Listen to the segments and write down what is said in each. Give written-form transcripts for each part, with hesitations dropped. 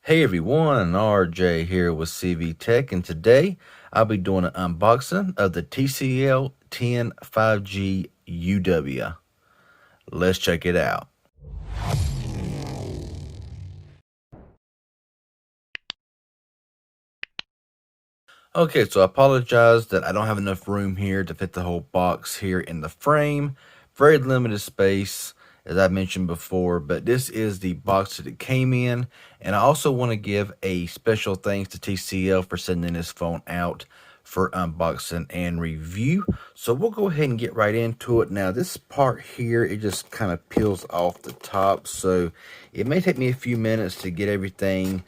Hey everyone, RJ here with CV Tech, and today I'll be doing an unboxing of the TCL 10 5G UW. Let's check it out. Okay, so I apologize that I don't have enough room here to fit the whole box here in the frame. Very limited space, as I mentioned before, but this is the box that it came in. And I also want to give a special thanks to TCL for sending this phone out for unboxing and review. So we'll go ahead and get right into it. Now, this part here, it just kind of peels off the top, so it may take me a few minutes to get everything,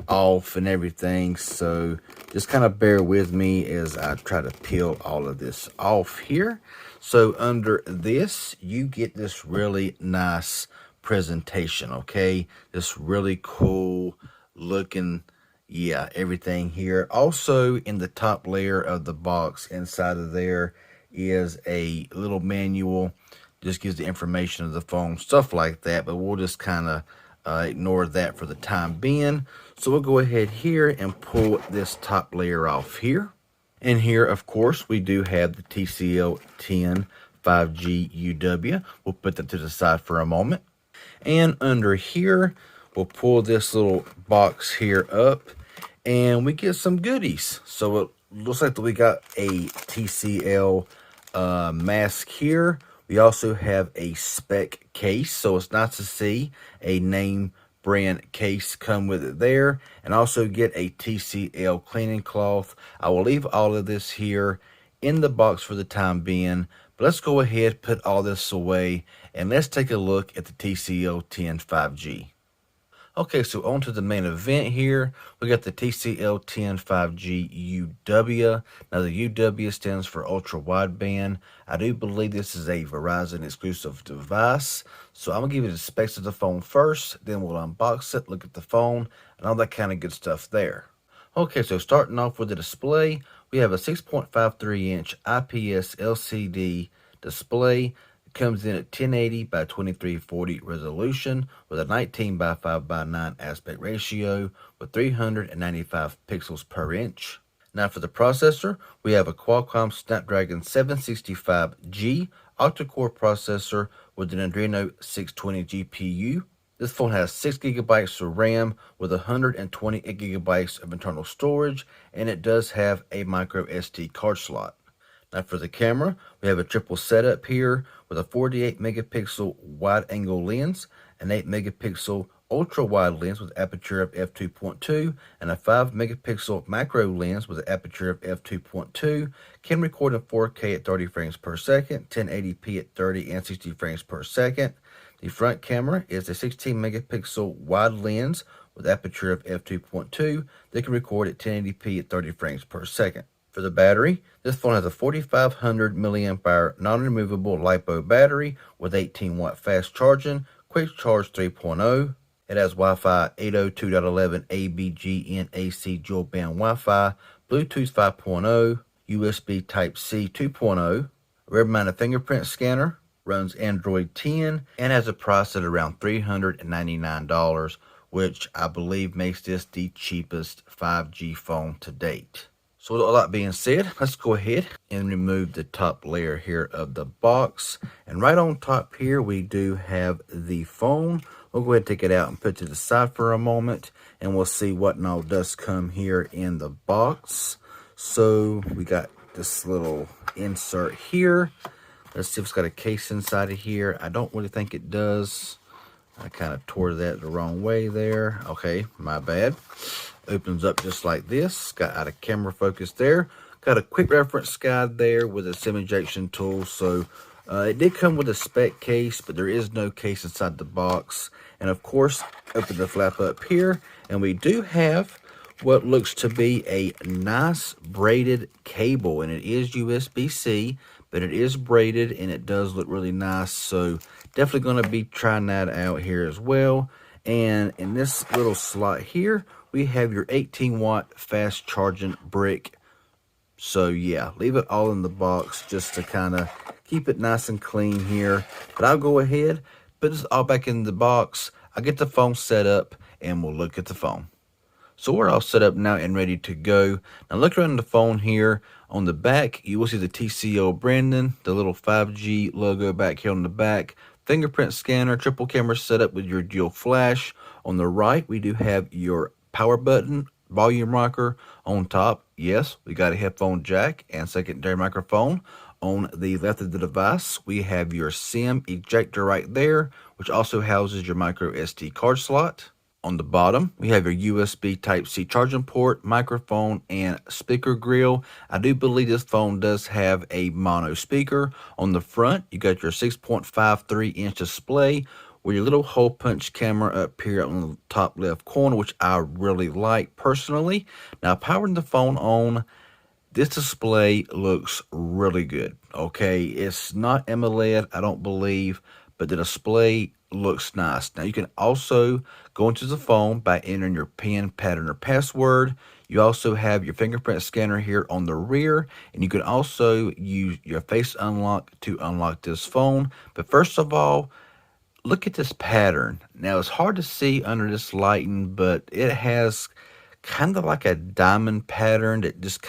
off and everything. So just kind of bear with me as I try to peel all of this off here. So under this, you get this really nice presentation, okay? This really cool looking, everything here. Also, in the top layer of the box, inside of there is a little manual. Just gives the information of the phone, stuff like that, but we'll just kind of ignore that for the time being. So we'll go ahead here and pull this top layer off here. And here, of course, we do have the TCL 10 5G UW. We'll put that to the side for a moment. And under here, we'll pull this little box here up, and we get some goodies. So it looks like that we got a TCL mask here. We also have a spec case, so it's nice to see a name brand case come with it there, and also get a TCL cleaning cloth. I will leave all of this here in the box for the time being, but let's go ahead, put all this away, and let's take a look at the TCL 10 5G. Okay, so on to the main event here. We got the TCL 10 5G UW. Now, the UW stands for Ultra Wideband. I do believe this is a Verizon exclusive device. So I'm going to give you the specs of the phone first. Then we'll unbox it, look at the phone, and all that kind of good stuff there. Okay, so starting off with the display, we have a 6.53-inch IPS LCD display. Comes in at 1080 by 2340 resolution with a 19 by 5 by 9 aspect ratio with 395 pixels per inch. Now for the processor, we have a Qualcomm Snapdragon 765G octa-core processor with an Adreno 620 GPU. This phone has 6 gigabytes of RAM with 128 gigabytes of internal storage, and it does have a micro SD card slot. Now for the camera, we have a triple setup here with a 48 megapixel wide angle lens, an 8 megapixel ultra wide lens with aperture of f2.2, and a 5 megapixel macro lens with an aperture of f2.2. Can record in 4K at 30 frames per second, 1080p at 30 and 60 frames per second. The front camera is a 16 megapixel wide lens with aperture of f2.2 that can record at 1080p at 30 frames per second. For the battery, this phone has a 4500 milliamp hour non-removable LiPo battery with 18 watt fast charging, quick charge 3.0. It has Wi-Fi 802.11 ABGN AC dual band Wi-Fi, Bluetooth 5.0, USB Type-C 2.0, rear-mounted fingerprint scanner, runs Android 10, and has a price at around $399, which I believe makes this the cheapest 5G phone to date. So with all that being said, let's go ahead and remove the top layer here of the box. And right on top here, we do have the phone. We'll go ahead and take it out and put it to the side for a moment, and we'll see what all does come here in the box. So we got this little insert here. Let's see if it's got a case inside of here. I don't really think it does. I kind of tore that the wrong way there. Okay, my bad. Opens up just like this. Got out of camera focus there. Got a quick reference guide there with a SIM injection tool. So it did come with a spec case, but there is no case inside the box. And of course, open the flap up here, and we do have what looks to be a nice braided cable, and it is USB-C, but it is braided and it does look really nice. So definitely going to be trying that out here as well. And in this little slot here, we have your 18 watt fast charging brick. So yeah, leave it all in the box just to kind of keep it nice and clean here. But I'll go ahead, put this all back in the box. I'll get the phone set up, and we'll look at the phone. So we're all set up now and ready to go. Now look around the phone here. On the back, you will see the TCL branding, the little 5G logo back here on the back. Fingerprint scanner, triple camera setup with your dual flash. On the right, we do have your power button, volume rocker. On top, yes, we got a headphone jack and secondary microphone. On the left of the device, we have your SIM ejector right there, which also houses your micro SD card slot. On the bottom, we have your USB Type-C charging port, microphone, and speaker grill. I do believe this phone does have a mono speaker. On the front, you got your 6.53-inch display with your little hole punch camera up here on the top left corner, which I really like personally. Now, powering the phone on, this display looks really good, okay? It's not AMOLED, I don't believe, but the display looks nice. Now, you can also go into the phone by entering your PIN, pattern, or password. You also have your fingerprint scanner here on the rear, and you can also use your face unlock to unlock this phone. But first of all, look at this pattern. Now, it's hard to see under this lighting, but it has kind of like a diamond pattern that just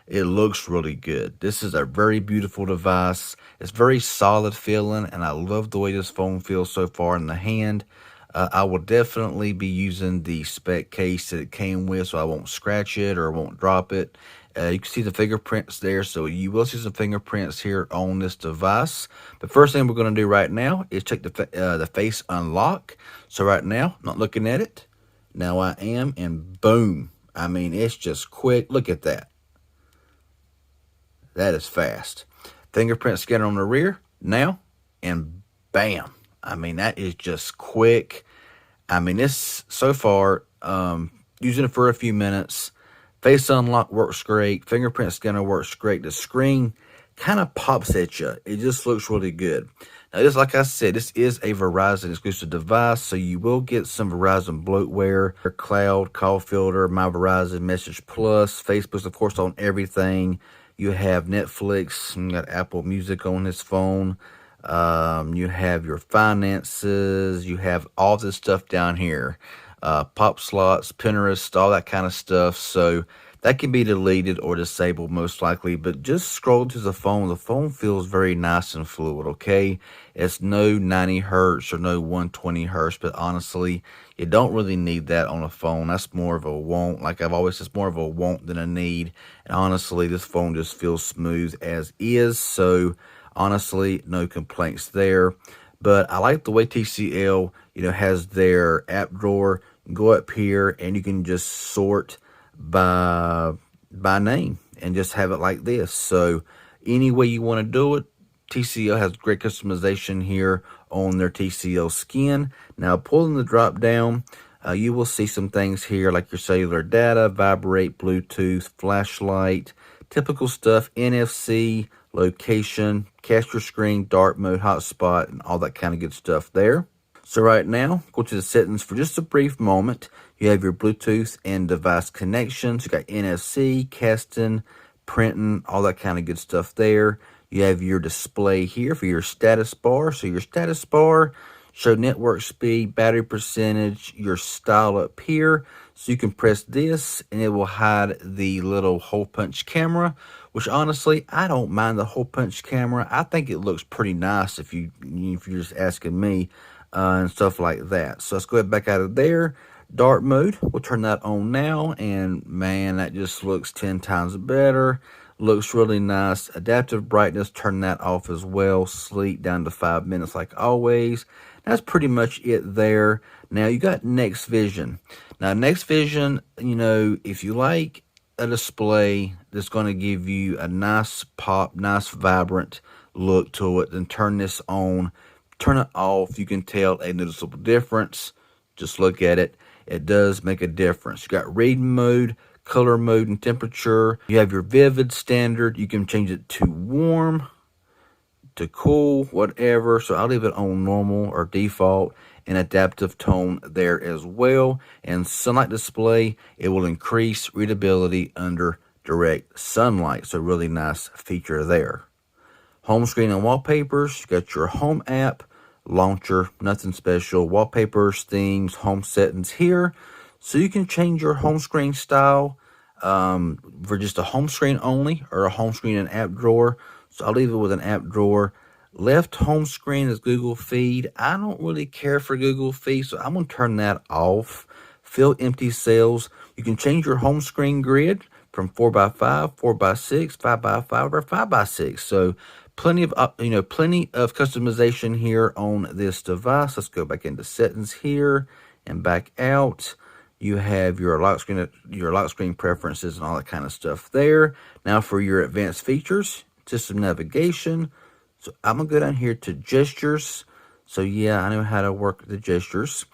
it looks really good. This is a very beautiful device. It's very solid feeling, and I love the way this phone feels so far in the hand. I will definitely be using the spec case that it came with, so I won't scratch it or won't drop it. You can see the fingerprints there, so you will see some fingerprints here on this device. But first thing we're going to do right now is check the face unlock. So right now, not looking at it. Now I am, and boom. I mean, it's just quick. Look at that. That is fast. Fingerprint scanner on the rear. Now, and bam. I mean, that is just quick. I mean, this, so far, using it for a few minutes. Face unlock works great. Fingerprint scanner works great. The screen kind of pops at you. It just looks really good. Now, this, like I said, this is a Verizon exclusive device, so you will get some Verizon bloatware, cloud, call filter, My Verizon, Message Plus, Facebook's, of course, on everything. You have Netflix, you got Apple Music on this phone. You have your finances. You have all this stuff down here. Pop slots, Pinterest, all that kind of stuff. So that can be deleted or disabled most likely, but just scroll to the phone. The phone feels very nice and fluid, okay? It's no 90 hertz or no 120 hertz, but honestly, you don't really need that on a phone. That's more of a want. Like I've always said, it's more of a want than a need. And honestly, this phone just feels smooth as is. So honestly, no complaints there. But I like the way TCL, has their app drawer. You can go up here and you can just sort by name and just have it like this. So any way you want to do it, TCL has great customization here on their TCL skin. Now, pulling the drop down, you will see some things here like your cellular data, vibrate, Bluetooth, flashlight, typical stuff, NFC, location, capture screen, dark mode, hotspot, and all that kind of good stuff there. So right now, go to the settings for just a brief moment. You have your Bluetooth and device connections. You got NFC, casting, printing, all that kind of good stuff there. You have your display here for your status bar. So your status bar show network speed, battery percentage, your style up here. So you can press this and it will hide the little hole punch camera, which honestly, I don't mind the hole punch camera. I think it looks pretty nice if you're just asking me, and stuff like that. So let's go ahead back out of there. Dark mode, we'll turn that on now, and man, that just looks 10 times better. Looks really nice. Adaptive brightness, turn that off as well. Sleep down to 5 minutes like always. That's pretty much it there. Now you got Next Vision. Now Next Vision, if you like a display that's going to give you a nice pop, nice vibrant look to it, then turn this on. Turn it off, you can tell a noticeable difference. Just look at it. It does make a difference. You got reading mode, color mode, and temperature. You have your vivid standard. You can change it to warm, to cool, whatever. So I'll leave it on normal or default, and adaptive tone there as well. And sunlight display, it will increase readability under direct sunlight. So really nice feature there. Home screen and wallpapers. You got your home app, launcher, nothing special. Wallpapers, themes, home settings here. So you can change your home screen style for just a home screen only or a home screen and app drawer. So I'll leave it with an app drawer. Left home screen is Google Feed. I don't really care for Google Feed, so I'm going to turn that off. Fill empty cells. You can change your home screen grid from 4x5, 4x6, 5x5, or 5x6. So plenty of customization here on this device. Let's go back into settings here and back out. You have your lock screen preferences and all that kind of stuff there. Now for your advanced features, system navigation. So I'm gonna go down here to gestures. So yeah, I know how to work the gestures.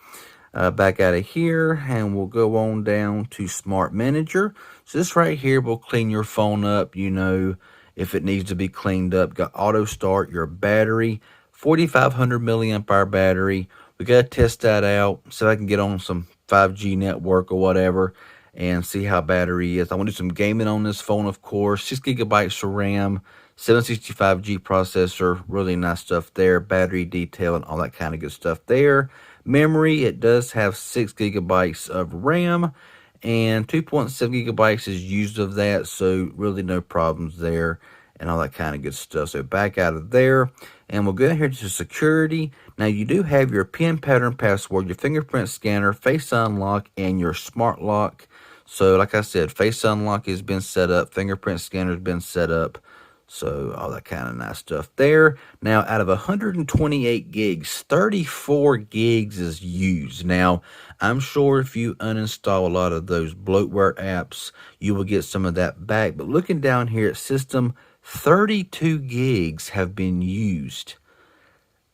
Back out of here, and we'll go on down to Smart Manager. So this right here will clean your phone up, if it needs to be cleaned up. Got auto start, your battery, 4,500 milliamp hour battery. We got to test that out so I can get on some 5G network or whatever and see how battery is. I want to do some gaming on this phone, of course. 6 gigabytes of RAM, 765G processor, really nice stuff there. Battery detail and all that kind of good stuff there. Memory, it does have 6 gigabytes of RAM and 2.7 gigabytes is used of that, so really no problems there and all that kind of good stuff. So back out of there, and we'll go down here to security. Now you do have your PIN pattern password, your fingerprint scanner, face unlock, and your smart lock. So like I said, face unlock has been set up, fingerprint scanner has been set up. So all that kind of nice stuff there. Now out of 128 gigs, 34 gigs is used. Now I'm sure if you uninstall a lot of those bloatware apps, you will get some of that back. But looking down here at system, 32 gigs have been used.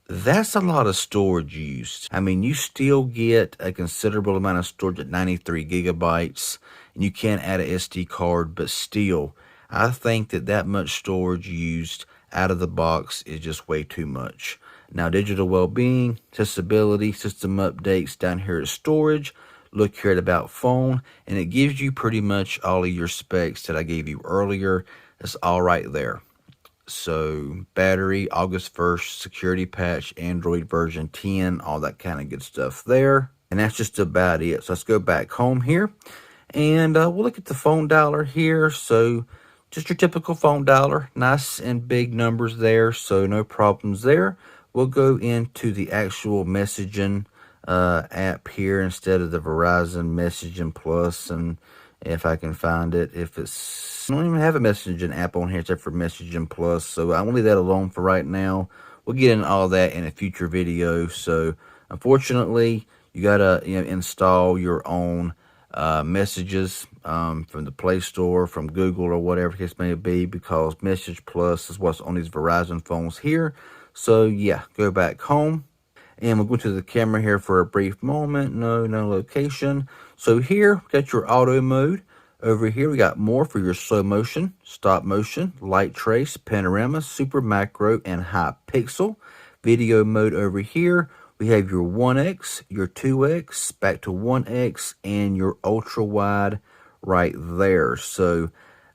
That's a lot of storage used. I mean, you still get a considerable amount of storage at 93 gigabytes, and you can add an SD card, but still, I think that much storage used out of the box is just way too much. Now, digital well-being, accessibility, system updates down here at storage. Look here at about phone, and it gives you pretty much all of your specs that I gave you earlier. It's all right there. So battery, August 1st, security patch, Android version 10, all that kind of good stuff there. And that's just about it. So let's go back home here. And we'll look at the phone dialer here. So just your typical phone dialer, nice and big numbers there. So no problems there. We'll go into the actual messaging app here instead of the Verizon Messaging Plus, and if I can find it, I don't even have a messaging app on here except for Messaging Plus, so I will leave that alone for right now. We'll get into all that in a future video. So unfortunately, you gotta install your own messages from the Play Store, from Google, or whatever the case may be, because Message Plus is what's on these Verizon phones here. So yeah, go back home. And we'll go to the camera here for a brief moment. No location. So here, we got your auto mode. Over here, we got more for your slow motion, stop motion, light trace, panorama, super macro, and high pixel. Video mode over here. We have your 1x, your 2x, back to 1x, and your ultra wide right there. So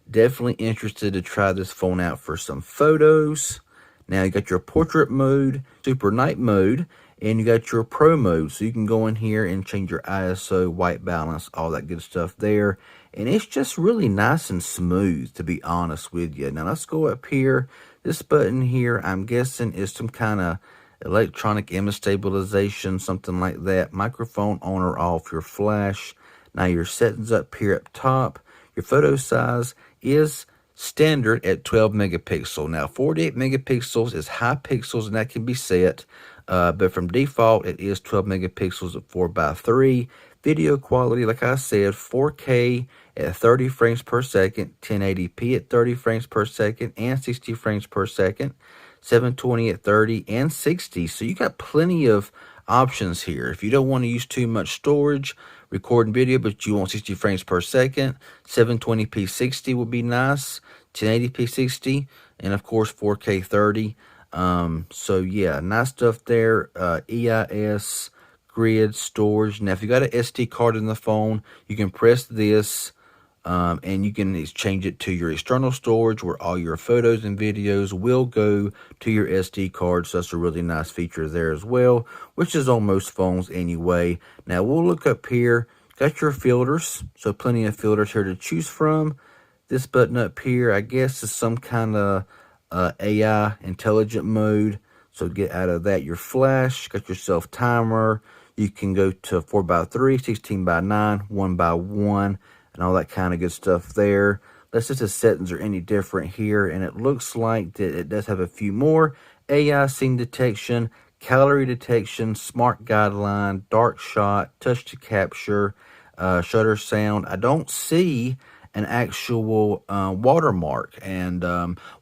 definitely interested to try this phone out for some photos. Now you got your portrait mode, super night mode, and you got your pro mode. So you can go in here and change your ISO, white balance, all that good stuff there. And it's just really nice and smooth, to be honest with you. Now let's go up here. This button here, I'm guessing is some kind of electronic image stabilization, something like that. Microphone on or off, your flash. Now your settings up here up top. Your photo size is standard at 12 megapixel. Now 48 megapixels is high pixels, and that can be set. But from default, it is 12 megapixels at 4:3. Video quality, like I said, 4K at 30 frames per second, 1080p at 30 frames per second, and 60 frames per second, 720 at 30 and 60. So you got plenty of options here. If you don't want to use too much storage, recording video, but you want 60 frames per second, 720p 60 would be nice, 1080p 60, and of course 4K 30. So yeah, nice stuff there. EIS, grid, storage. Now if you got an SD card in the phone, you can press this and you can exchange it to your external storage where all your photos and videos will go to your SD card. So that's a really nice feature there as well, which is on most phones anyway. Now we'll look up here, got your filters, so plenty of filters here to choose from. This button up here, I guess, is some kind of AI intelligent mode. So get out of that your flash, got yourself timer. You can go to 4x3, 16x9, 1x1, and all that kind of good stuff there. Let's see if the settings are any different here, and it looks like that it does have a few more. AI scene detection, calorie detection, smart guideline, dark shot, touch to capture, shutter sound. I don't see an actual watermark, and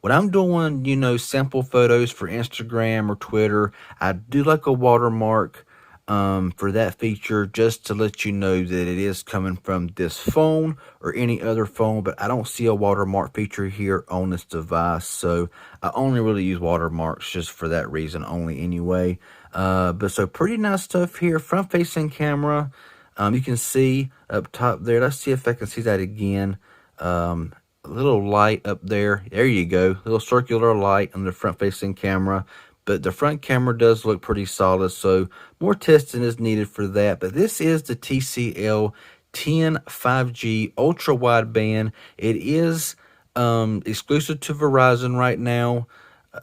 when I'm doing, sample photos for Instagram or Twitter, I do like a watermark for that feature, just to let you know that it is coming from this phone or any other phone. But I don't see a watermark feature here on this device, so I only really use watermarks just for that reason only anyway. But so pretty nice stuff here. Front facing camera, you can see up top there. Let's see if I can see that again. A little light up there. There you go. Little circular light on the front facing camera. But the front camera does look pretty solid, so more testing is needed for that. But this is the TCL 10 5G ultra wideband. It is exclusive to Verizon right now.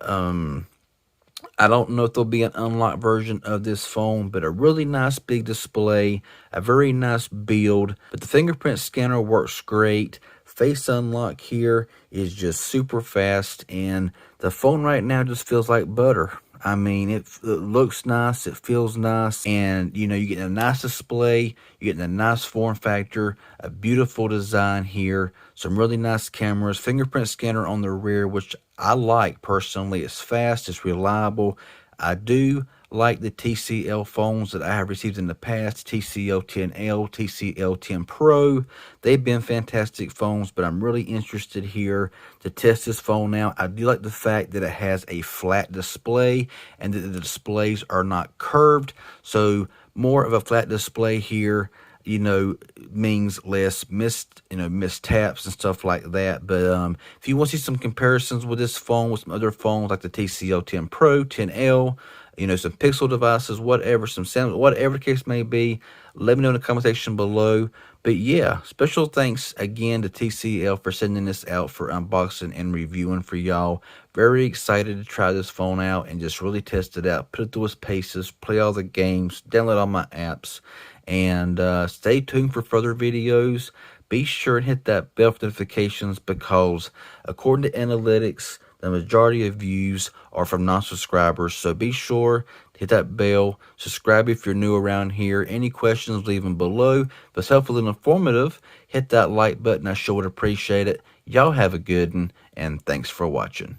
I don't know if there'll be an unlocked version of this phone, but a really nice big display, a very nice build. But the fingerprint scanner works great. Face unlock here is just super fast, and the phone right now just feels like butter. I mean, it looks nice, it feels nice, and you get a nice display, you get a nice form factor, a beautiful design here, some really nice cameras, fingerprint scanner on the rear, which I like personally. It's fast, it's reliable. I do like the TCL phones that I have received in the past, TCL 10L, TCL 10 Pro. They've been fantastic phones, but I'm really interested here to test this phone out. I do like the fact that it has a flat display and that the displays are not curved. So more of a flat display here, means less mistaps and stuff like that. But if you want to see some comparisons with this phone with some other phones like the TCL 10 Pro, 10L, some Pixel devices, whatever, some Samsung, whatever the case may be, let me know in the comment section below. But yeah, special thanks again to TCL for sending this out for unboxing and reviewing for y'all. Very excited to try this phone out and just really test it out, put it through its paces, play all the games, download all my apps, and stay tuned for further videos. Be sure and hit that bell for notifications, because according to analytics, the majority of views are from non-subscribers. So be sure to hit that bell, subscribe if you're new around here. Any questions, leave them below. If it's helpful and informative, hit that like button. I sure would appreciate it. Y'all have a good one, and thanks for watching.